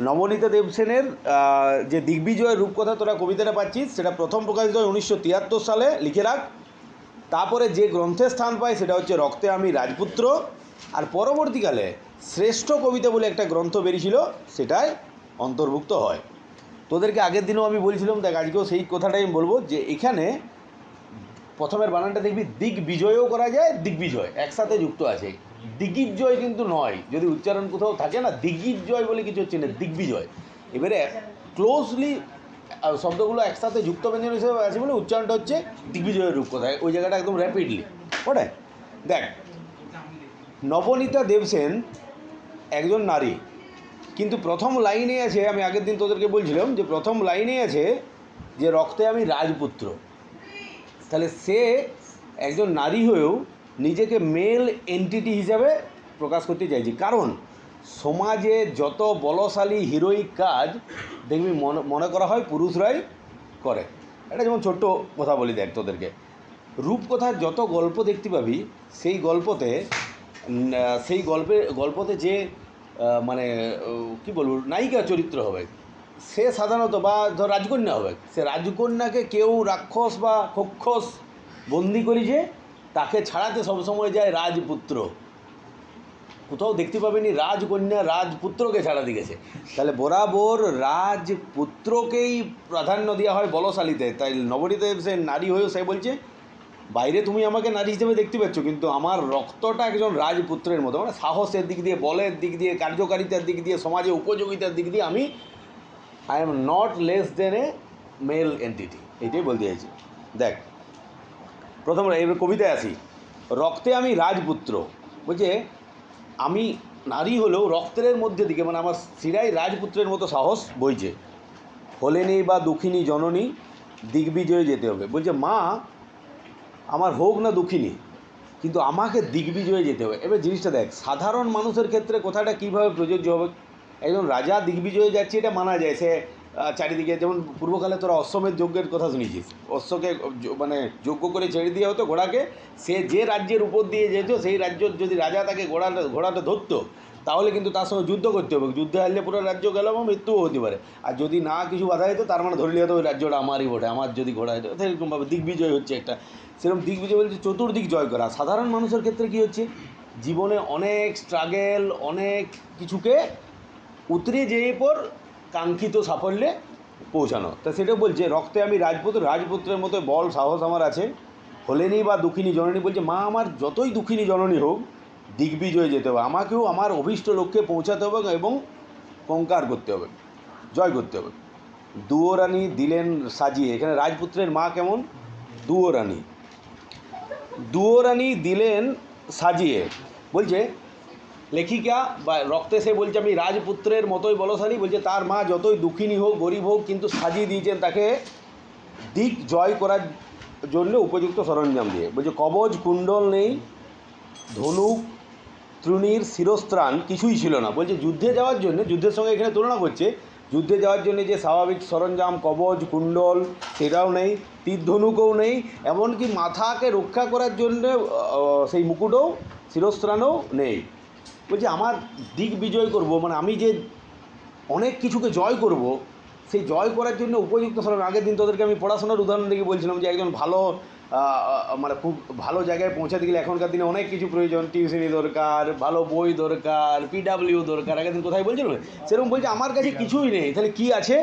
নবনীতা দেবসেনের যে দিগ্বিজয় রূপকথা তোরা কবিতাটা পাচ্ছিস, সেটা প্রথম প্রকাশিত হয় 1973 সালে, লিখে রাখ। তারপরে যে গ্রন্থে স্থান পায় সেটা হচ্ছে রক্তে আমি রাজপুত্র। আর পরবর্তীকালে শ্রেষ্ঠ কবিতা বলে একটা গ্রন্থ বেরিয়েছিল, সেটাই অন্তর্ভুক্ত হয়। তোদেরকে আগের দিনও আমি বলছিলাম, দেখ আজকেও সেই কথাটাই আমি বলবো, যে এখানে প্রথমের বানানটা দেখবি দিগ্বিজয়ও করা যায়, দিগ্বিজয় একসাথে যুক্ত আছে। দিগ্বিজয় কিন্তু নয়, যদি উচ্চারণ কোথাও থাকে না, দিগ্বিজয় বলে কিছু হচ্ছে না, দিগ্বিজয়। এবারে ক্লোজলি শব্দগুলো একসাথে যুক্ত ব্যঞ্জন হিসেবে আছে বলে উচ্চারণটা হচ্ছে দিগ্বিজয়ের রূপকথায়, ওই জায়গাটা একদম র্যাপিডলি ওটাই। দেখ, নবনীতা দেবসেন একজন নারী, কিন্তু প্রথম লাইনে আছে, আমি আগের দিন তোদেরকে বলছিলাম যে প্রথম লাইনে আছে যে রক্তে আমি রাজপুত্র। তাহলে সে একজন নারী হয়েও নিজেকে মেল এন্টিটি হিসাবে প্রকাশ করতে চাইছে, কারণ সমাজে যত বলশালী হিরোইক কাজ দেখবি মনে করা হয় পুরুষরাই করে। এটা যেমন ছোট্ট কথা বলি, দেখ তোদেরকে, রূপকথার যত গল্প দেখতে পাবি, সেই গল্পতে যে মানে কি বলবো, নায়িকা চরিত্র হবে, সে সাধারণত, বা ধর রাজকন্যা হবে, সে রাজকন্যাকে কেউ রাক্ষস বা খক্ষস বন্দি করি, যে তাকে ছাড়াতে সবসময় যায় রাজপুত্র। কোথাও দেখতে পাবেনি রাজকন্যা রাজপুত্রকে ছাড়াতে গেছে। তাহলে বরাবর রাজপুত্রকেই প্রাধান্য দেওয়া হয় বলশালীতে। তাই নবনীতা সে নারী হয়েও সে বলছে, বাইরে তুমি আমাকে নারী হিসেবে দেখতে পাচ্ছ, কিন্তু আমার রক্তটা একজন রাজপুত্রের মতো, মানে সাহসের দিক দিয়ে, বলের দিক দিয়ে, কার্যকারিতার দিক দিয়ে, সমাজে উপযোগিতার দিক দিয়ে আমি I am not less than a male entity, এইটাই বলতে চাইছি। দেখ, প্রথম এবার কবিতায় আসি। রক্তে আমি রাজপুত্র বলছে, আমি নারী হলেও রক্তের মধ্যে দিকে, মানে আমার শিরায় রাজপুত্রের মতো সাহস বইছে। হলেনি বা দুঃখিনী জননী, দিগ্বিজয়ে যেতে হবে। বলছে মা আমার হোক না দুঃখিনী, কিন্তু আমাকে দিগ্বিজয়ে যেতে হবে। এবার জিনিসটা দেখ, সাধারণ মানুষের ক্ষেত্রে কথাটা কীভাবে প্রযোজ্য হবে। একজন রাজা দিগ্বিজয়ে যাচ্ছে, এটা মানা যায়। সে চারিদিকে, যেমন পূর্বকালে তোরা অশ্বমেধ যজ্ঞের কথা শুনেছিস, অশ্বকে মানে যজ্ঞ করে ছেড়ে দিয়ে হতো ঘোড়াকে, সে যে রাজ্যের উপর দিয়ে যেত, সেই রাজ্যের যদি রাজা তাকে ঘোড়াটা ধরতো, তাহলে কিন্তু তার সঙ্গে যুদ্ধ করতে হবে। যুদ্ধে হারলে পুরো রাজ্য গেল এবং মৃত্যুও হতে পারে। আর যদি না কিছু বাধা যেত, তার মানে ধরে নিয়ে হতো ওই রাজ্যটা আমারই বটে, আমার যদি ঘোড়া যেত। সেরকমভাবে দিগ্বিজয় হচ্ছে একটা, সেরকম দিগ্বিজয় বলছে চতুর্দিক জয় করা। সাধারণ মানুষের ক্ষেত্রে কী হচ্ছে, জীবনে অনেক স্ট্রাগেল, অনেক কিছুকে উতরে যেয়ে পর কাঙ্ক্ষিত সাফল্যে পৌঁছানো। তা সেটা বলছে রক্তে আমি রাজপুত্রের মতো বল সাহস আমার আছে। হলেনি বা দুঃখিনী জননী, বলছে মা আমার যতই দুঃখিনী জননী হোক, দিগ্বিজয়ে যেতে হবে, আমাকেও আমার অভীষ্ট লক্ষ্যে পৌঁছাতে হবে এবং কঙ্কার করতে হবে, জয় করতে হবে। দুয়োরানী দিলেন সাজিয়ে, এখানে রাজপুত্রের মা কেমন, দুয়োরানী দিলেন সাজিয়ে। বলছে লেখিকা বা রক্তে সে বলছে আমি রাজপুত্রের মতোই বলশালী, বলছে তার মা যতই দুঃখিনী হোক, গরিব হোক, কিন্তু সাজিয়ে দিয়েছেন তাকে দিক জয় করার জন্য উপযুক্ত সরঞ্জাম দিয়ে। বলছে কবচ কুণ্ডল নেই, ধনুক তৃণীর শিরস্ত্রাণ কিছুই ছিল না। বলছে যুদ্ধে যাওয়ার জন্য, যুদ্ধের সঙ্গে এখানে তুলনা করছে, যুদ্ধে যাওয়ার জন্য যে স্বাভাবিক সরঞ্জাম কবচ কুণ্ডল সেটাও নেই, তীর ধনুকও নেই, এমনকি মাথাকে রক্ষা করার জন্য সেই মুকুটও শিরস্ত্রাণও নেই। বলছে আমার দিগ্বিজয় করব, মানে আমি যে অনেক কিছুকে জয় করব, সেই জয় করার জন্য উপযুক্ত সরঞ্জাম। আগের দিন তোদেরকে আমি পড়াশোনার উদাহরণ থেকে বলছিলাম যে একজন ভালো মানে খুব ভালো জায়গায় পৌঁছাতে গেলে এখনকার দিনে অনেক কিছু প্রয়োজন, টিউশনি দরকার, ভালো বই দরকার, পিডাব্লিউ দরকার। আগের দিন কোথায় বলছিল, সেরকম বলছে আমার কাছে কিছুই নেই। তাহলে কি আছে,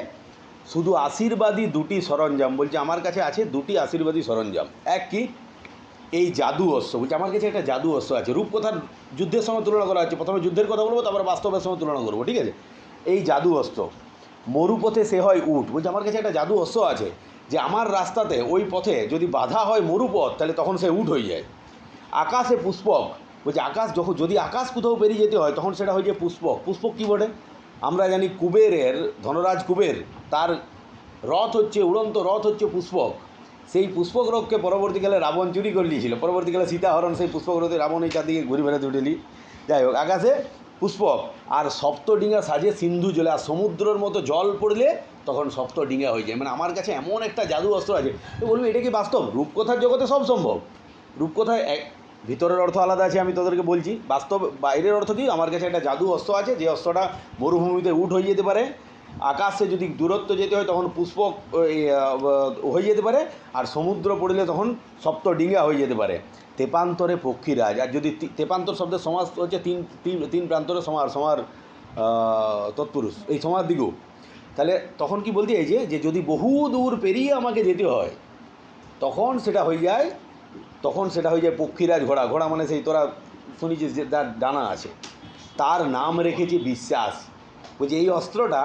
শুধু আশীর্বাদী দুটি সরঞ্জাম। বলছে আমার কাছে আছে দুটি আশীর্বাদী সরঞ্জাম। এক কি, এই জাদু অস্ত্র। বলছে আমার কাছে একটা জাদু অস্ত্র আছে। রূপকথার যুদ্ধের সঙ্গে তুলনা করা হচ্ছে, প্রথমে যুদ্ধের কথা বলবো, তারপরে বাস্তবের সঙ্গে তুলনা করবো, ঠিক আছে। এই জাদু অস্ত্র, মরুপথে সে হয় উট। বলছে আমার কাছে একটা জাদু অস্ত্র আছে, যে আমার রাস্তাতে ওই পথে যদি বাধা হয় মরুপথ, তাহলে তখন সে উট হয়ে যায়। আকাশে পুষ্পক, বলছে আকাশ যখন, যদি আকাশ কোথাও পেরিয়ে যেতে হয়, তখন সেটা হয়ে যায় পুষ্পক। পুষ্পক কী বটে, আমরা জানি কুবেরের, ধনরাজ কুবের, তার রথ হচ্ছে, উড়ন্ত রথ হচ্ছে পুষ্পক। সেই পুষ্পক রথকে পরবর্তীকালে রাবণ চুরি করে নিয়েছিল, পরবর্তীকালে সীতাহরণ সেই পুষ্পক রথে রাবণ এই চারদিকে ঘুরে বেড়াতে উঠেলি। যাই হোক, আকাশে পুষ্পক, আর সপ্তডিঙা সাজে সিন্ধু জলে, আর সমুদ্রের মতো জল পড়লে তখন সপ্তডিঙা হয়ে যায়। মানে আমার কাছে এমন একটা জাদু অস্ত্র আছে। তো বলবি এটা কি বাস্তব? রূপকথার জগতে সব সম্ভব। রূপকথায় ভিতরের অর্থ আলাদা আছে, আমি তোদেরকে বলছি। বাস্তব বাইরের অর্থ কি, আমার কাছে একটা জাদু অস্ত্র আছে, যে অস্ত্রটা মরুভূমিতে উট হয়ে যেতে পারে, আকাশে যদি দূরত্ব যেতে হয় তখন পুষ্পক হয়ে যেতে পারে, আর সমুদ্র পড়লে তখন সপ্ত ডিঙ্গা হয়ে যেতে পারে। তেপান্তরে পক্ষীরাজ, আর যদি তেপান্তর শব্দের সমাস হচ্ছে তিন তিন তিন প্রান্তরে সমার তৎপুরুষ, এই সমার দিকেও, তাহলে তখন কি বলতে চাইছে যে যদি বহু দূর পেরিয়ে আমাকে যেতে হয় তখন সেটা হয়ে যায় পক্ষীরাজ ঘোড়া। ঘোড়া মানে সেই তোরা শুনেছিস যে তার ডানা আছে, তার নাম রেখেছি বিশ্বাস। বলছি এই অস্ত্রটা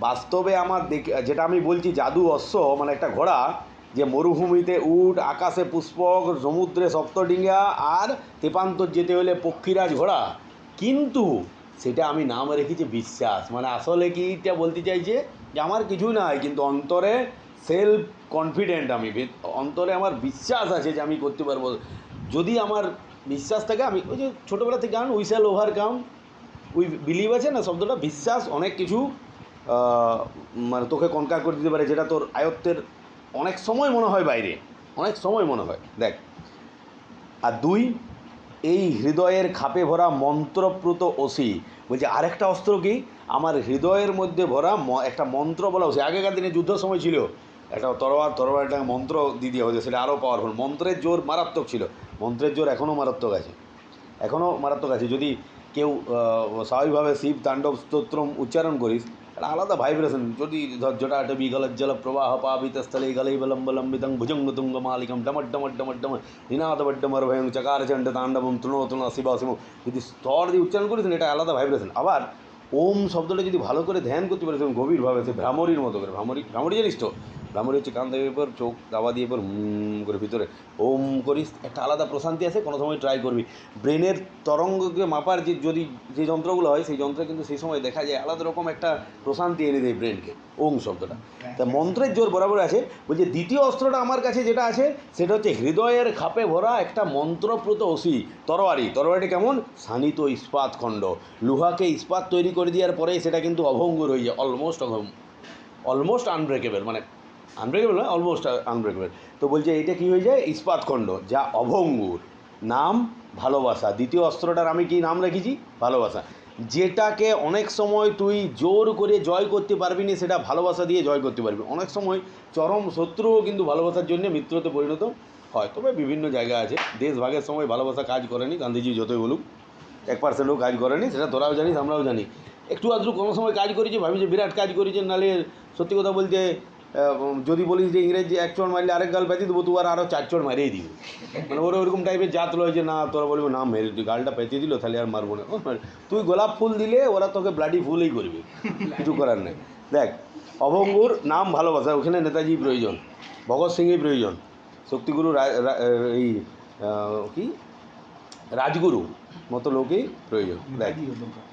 বাস্তবে আমার যেটা আমি বলছি জাদু অস্ত্র, মানে একটা ঘোড়া যে মরুভূমিতে উট, আকাশে পুষ্পক, সমুদ্রে সপ্তডিঙ্গা, আর তেপান্তর যেতে হলে পক্ষীরাজ ঘোড়া, কিন্তু সেটা আমি নাম রেখেছি বিশ্বাস। মানে আসলে কিটা বলতে চাইছে যে আমার কিছু নাই, কিন্তু অন্তরে সেলফ কনফিডেন্ট, আমি অন্তরে আমার বিশ্বাস আছে যে আমি করতে পারবো। যদি আমার বিশ্বাস থাকে, আমি ওই যে ছোটোবেলা থেকে গান we shall overcome, we believe আছে না শব্দটা, বিশ্বাস অনেক কিছু মানে তোকে কনকার করে দিতে পারে, যেটা তোর আয়ত্তের অনেক সময় মনে হয় বাইরে, অনেক সময় মনে হয়। দেখ, আর দুই, এই হৃদয়ের খাপে ভরা মন্ত্রপ্রুত অসি। বলছে আরেকটা অস্ত্র কি, আমার হৃদয়ের মধ্যে ভরা একটা মন্ত্র বলা অসি। আগেকার দিনে যুদ্ধের সময় ছিল একটা তরোয়ার একটা মন্ত্র দিয়ে দেওয়া হতো, সেটা আরও পাওয়ারফুল। মন্ত্রের জোর মারাত্মক ছিল, মন্ত্রের জোর এখনও মারাত্মক আছে। যদি কেউ স্বাভাবিকভাবে শিব তাণ্ডব স্তোত্রম উচ্চারণ করিস, একটা আলাদা ভাইব্রেশন। যদি ধর জটাটবি গলজ্জল প্রবাহ পাবিতস্থলে গলৈবলম্বলম্বিতং ভুজঙ্গতুঙ্গ মালিকম ডমড্ডমড্ডমড্ডম নিনাদবড্ডমর ভয়ং চকারচণ্ড তাণ্ডবম তৃণোতনা শিবাশিম, যদি স্তর দিয়ে উচ্চারণ করিস এটা আলাদা ভাইব্রেশন। আবার ওম শব্দটা যদি ভালো করে ধ্যান করতে পারিস গভীরভাবে, সে ভ্রামরীর মতো করে, ভ্রামরী জানিস তো, ভ্রামরী হচ্ছে কান দেবের পর চোখ দাবা দিয়ে পর করে ভিতরে ওম করিস, একটা আলাদা প্রশান্তি আছে। কোনো সময় ট্রাই করবি। ব্রেনের তরঙ্গকে মাপার যে যন্ত্রগুলো হয়, সেই যন্ত্রে কিন্তু সেই সময় দেখা যায় আলাদা রকম একটা প্রশান্তি এনে দেয় ব্রেনকে ওম শব্দটা। তা মন্ত্রের জোর বরাবর আছে। বলছে দ্বিতীয় অস্ত্রটা আমার কাছে যেটা আছে সেটা হচ্ছে হৃদয়ের খাপে ভরা একটা মন্ত্রপ্রুত অসি, তরবারিটা কেমন, শানিত ইস্পাত খণ্ড। লোহাকে ইস্পাত তৈরি করে দেওয়ার পরে সেটা কিন্তু অভঙ্গুর হয়ে যায়, অলমোস্ট আনব্রেকেবল, মানে আনব্রেকেবল নয়, অলমোস্ট আনব্রেকেবল। তো বলছে এইটা কী হয়ে যায়, ইস্পাত খণ্ড, যা অভঙ্গুর। নাম ভালোবাসা। দ্বিতীয় অস্ত্রটার আমি কি নাম রেখেছি, ভালোবাসা। যেটাকে অনেক সময় তুই জোর করে জয় করতে পারবি না, সেটা ভালোবাসা দিয়ে জয় করতে পারবি। অনেক সময় চরম শত্রুও কিন্তু ভালোবাসার জন্য মিত্রতে পরিণত হয়। তবে বিভিন্ন জায়গা আছে, দেশ ভাগের সময় ভালোবাসা কাজ করেনি, গান্ধীজি যতই বলুক 1%ও কাজ করেনি, সেটা তোরাও জানিস, আমরাও জানি। একটু আধটু কোনো সময় কাজ করেছি, ভাবি যে বিরাট কাজ করেছে। নাহলে সত্যি কথা বলতে যদি বলিস যে ইংরেজি এক চড় মারলে আরেক গাল পেঁচিয়ে দেবো, তু আর আরও 4 চড় মারিয়ে দিবি। মানে ওরা ওরকম টাইপের জাত রয়েছে না, তোরা বলবি না মেরে তুই গালটা পেঁচিয়ে দিল তাহলে আর মারবো না। তুই গোলাপ ফুল দিলে ওরা তোকে ব্লাডি ফুলই করবে, কিছু করার নেই। দেখ, অভঙ্গুর, নাম ভালোবাসা, ওখানে নেতাজি প্রয়োজন, ভগৎ সিংই প্রয়োজন, শক্তিগুরু এই কি রাজগুরু মতো লোকই প্রয়োজন। দেখ,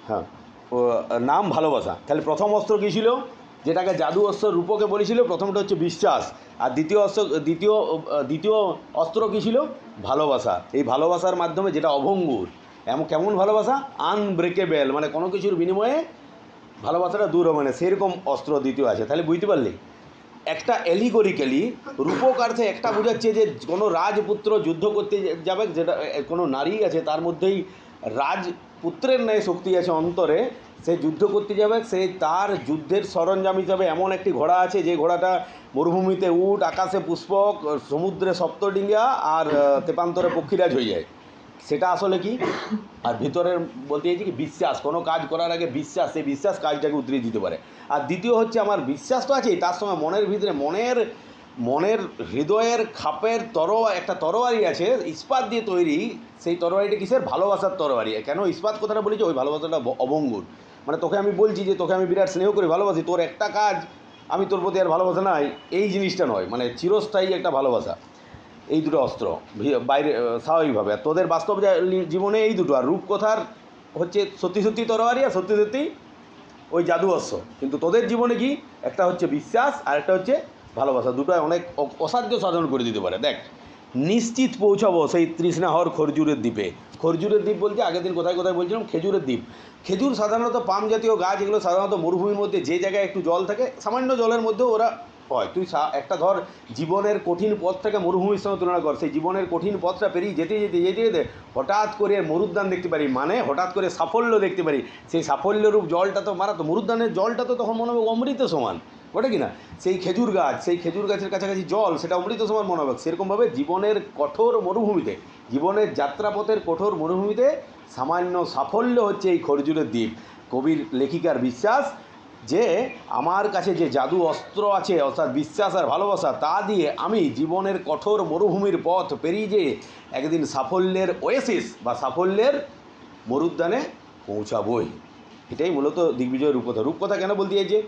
হ্যাঁ, ও নাম ভালোবাসা। তাহলে প্রথম অস্ত্র কী ছিল, যেটাকে জাদু অস্ত্র রূপকে বলেছিল, প্রথমটা হচ্ছে বিশ্বাস। আর দ্বিতীয় অস্ত্র কী ছিল, ভালোবাসা। এই ভালোবাসার মাধ্যমে যেটা অভঙ্গুর, কেমন ভালোবাসা, আনব্রেকেবেল, মানে কোনো কিছুর বিনিময়ে ভালোবাসাটা দূর হবে না, সেরকম অস্ত্র দ্বিতীয় আছে। তাহলে বুঝতে পারলি, একটা এলিগরিক্যালি রূপকার্থে একটা বোঝাচ্ছে যে কোনো রাজপুত্র যুদ্ধ করতে যাবে, যেটা কোনো নারী আছে তার মধ্যেই রাজপুত্রের ন্যায় শক্তি আছে অন্তরে, সে যুদ্ধ করতে যাবে, সে তার যুদ্ধের সরঞ্জাম হিসাবে এমন একটি ঘোড়া আছে, যে ঘোড়াটা মরুভূমিতে উট, আকাশে পুষ্পক, সমুদ্রে সপ্তডিঙ্গা, আর তেপান্তরে পক্ষীরাজ হয়ে যায়। সেটা আসলে কি, আর ভিতরের বলতে চাইছি কি বিশ্বাস, কোনো কাজ করার আগে বিশ্বাস, সেই বিশ্বাস কাজটাকে উতরিয়ে দিতে পারে। আর দ্বিতীয় হচ্ছে আমার বিশ্বাস তো আছেই, তার সঙ্গে মনের ভিতরে মনের হৃদয়ের খাপের একটা তরবারি আছে ইস্পাত দিয়ে তৈরি। সেই তরবারিটা কিসের, ভালোবাসার তরবারি। কেন ইস্পাত কথাটা বলেছি, ওই ভালোবাসাটা অভঙ্গুর। মানে তোকে আমি বলছি যে তোকে আমি বিরাট স্নেহ করে ভালোবাসি, তোর একটা কাজ আমি তোর প্রতি আর ভালোবাসা নাই, এই জিনিসটা নয়, মানে চিরস্থায়ী একটা ভালোবাসা। এই দুটো অস্ত্র বাইরে স্বাভাবিকভাবে, আর তোদের বাস্তব জীবনে এই দুটো। আর রূপকথার হচ্ছে সত্যি সত্যি তরবারি, আর সত্যি সত্যি ওই জাদু অস্ত্র। কিন্তু তোদের জীবনে কি, একটা হচ্ছে বিশ্বাস আর একটা হচ্ছে ভালোবাসা, দুটোই অনেক অসাধ্য সাধন করে দিতে পারে। দেখ, নিশ্চিত পৌঁছাবো সেই তৃষ্ণাহর খরজুরের দ্বীপে। খরজুরের দ্বীপ বলতে আগের দিন কোথায় বলছিলাম, খেজুরের দ্বীপ। খেজুর সাধারণত পাম জাতীয় গাছ, এগুলো সাধারণত মরুভূমির মধ্যে যে জায়গায় একটু জল থাকে, সামান্য জলের মধ্যেও ওরা হয়। তুই একটা ধর জীবনের কঠিন পথটাকে মরুভূমির সঙ্গে তুলনা কর, সেই জীবনের কঠিন পথটা পেরিয়ে যেতে যেতে যেতে যেতে হঠাৎ করে মরুদ্যান দেখতে পারি, মানে হঠাৎ করে সাফল্য দেখতে পারি। সেই সাফল্যরূপ জলটা তো মারাত্মক, মরুদ্যানের জলটা তো তখন মনে হবে অমৃত সমান, বটে কি না? সেই খেজুর গাছ, সেই খেজুর গাছের কাছাকাছি জল, সেটা অমৃত সমান মনে হবে। সেরকমভাবে জীবনের কঠোর মরুভূমিতে, জীবনের যাত্রাপথের কঠোর মরুভূমিতে সামান্য সাফল্য হচ্ছে এই খরজুরের দ্বীপ। কবির লেখিকার বিশ্বাস যে আমার কাছে যে জাদু অস্ত্র আছে, অর্থাৎ বিশ্বাস আর ভালোবাসা, তা দিয়ে আমি জীবনের কঠোর মরুভূমির পথ পেরিয়ে যেয়ে একদিন সাফল্যের ওয়েসিস বা সাফল্যের মরুদ্যানে পৌঁছাবই। এটাই মূলত দিগ্বিজয়ের রূপকথা। রূপকথা কেন বলতে চাইছে,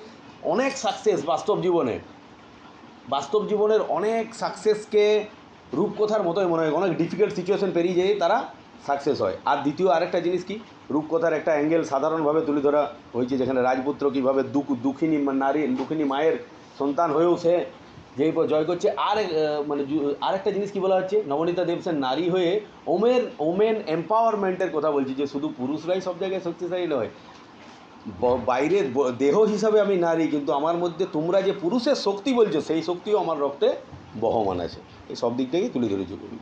অনেক সাকসেস বাস্তব জীবনের অনেক সাকসেসকে রূপকথার মতোই মনে হয়। অনেক ডিফিকাল্ট সিচুয়েশন পেরিয়ে যেয়ে তারা সাকসেস হয়। আর দ্বিতীয় আরেকটা জিনিস কি, রূপকথার একটা অ্যাঙ্গেল সাধারণভাবে তুলে ধরা হয়েছে, যেখানে রাজপুত্র কীভাবে দুঃখিনী মায়ের সন্তান হয়েও সে যেই জয় করছে। মানে আরেকটা জিনিস কি বলা হচ্ছে, নবনীতা দেব সেন নারী হয়ে ওমেন এম্পাওয়ারমেন্টের কথা বলছি, যে শুধু পুরুষরাই সব জায়গায় শক্তিশালী নয়, বাইরের দেহ হিসাবে আমি নারী, কিন্তু আমার মধ্যে তোমরা যে পুরুষের শক্তি বলছো, সেই শক্তিও আমার রক্তে বহমান আছে। এই সব দিক থেকেই তুলে ধরেছে কবি।